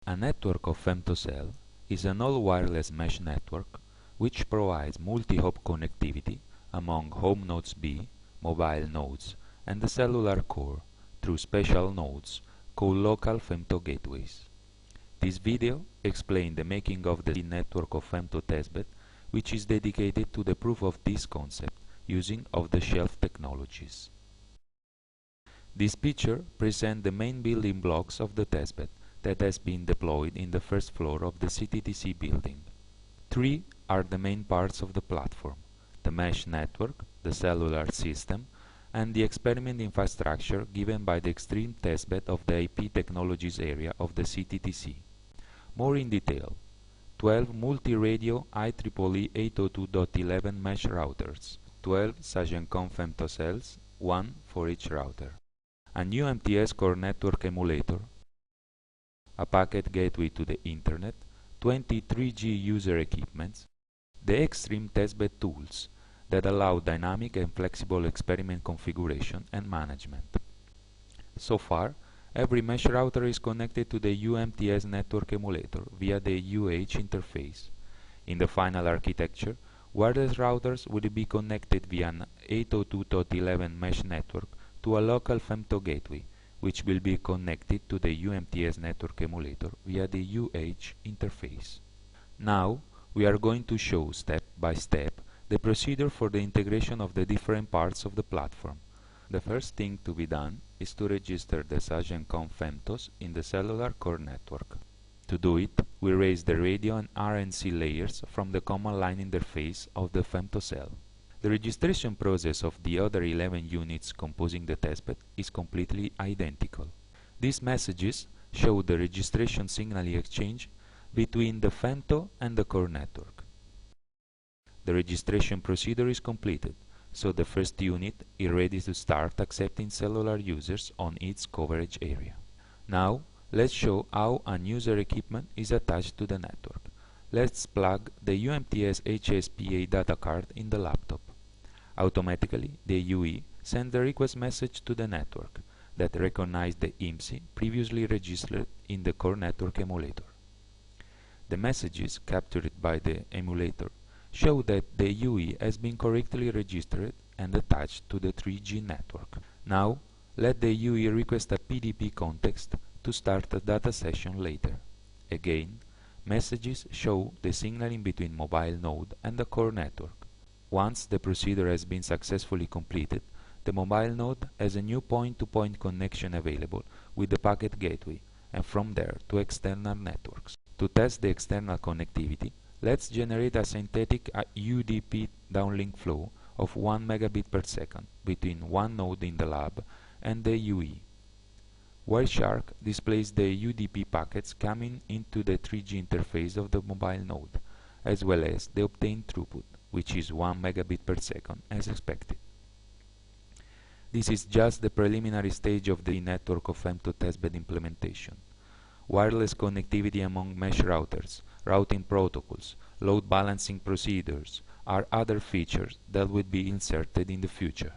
A network of femtocell is an all-wireless mesh network which provides multi-hop connectivity among home nodes B, mobile nodes, and the cellular core through special nodes called local femto gateways. This video explains the making of the network of femto testbed, which is dedicated to the proof of this concept using off-the-shelf technologies. This picture presents the main building blocks of the testbed that has been deployed in the first floor of the CTTC building. Three are the main parts of the platform: the mesh network, the cellular system, and the experiment infrastructure given by the extreme testbed of the IP technologies area of the CTTC. More in detail: 12 multi-radio IEEE 802.11 mesh routers, 12 SagenConf femtocells, 1 for each router, a new MTS core network emulator, a packet gateway to the Internet, 23G user equipments, the extreme testbed tools that allow dynamic and flexible experiment configuration and management. So far, every mesh router is connected to the UMTS network emulator via the UH interface. In the final architecture, wireless routers will be connected via an 802.11 mesh network to a local femto gateway, which will be connected to the UMTS network emulator via the UH interface. Now, we are going to show step by step the procedure for the integration of the different parts of the platform. The first thing to be done is to register the SagenConf femtos in the cellular core network. To do it, we raise the radio and RNC layers from the command line interface of the femtocell. The registration process of the other 11 units composing the testbed is completely identical. These messages show the registration signal exchange between the femto and the core network. The registration procedure is completed, so the first unit is ready to start accepting cellular users on its coverage area. Now, let's show how an user equipment is attached to the network. Let's plug the UMTS HSPA data card in the laptop. Automatically, the UE sends the request message to the network that recognizes the IMSI previously registered in the core network emulator. The messages captured by the emulator show that the UE has been correctly registered and attached to the 3G network. Now, let the UE request a PDP context to start a data session later. Again, messages show the signaling between mobile node and the core network. Once the procedure has been successfully completed, the mobile node has a new point-to-point connection available with the packet gateway, and from there to external networks. To test the external connectivity, let's generate a synthetic UDP downlink flow of 1 megabit per second between one node in the lab and the UE. Wireshark displays the UDP packets coming into the 3G interface of the mobile node, as well as the obtained throughput, which is 1 megabit per second as expected. This is just the preliminary stage of the network of femto testbed implementation. Wireless connectivity among mesh routers, routing protocols, load balancing procedures are other features that will be inserted in the future.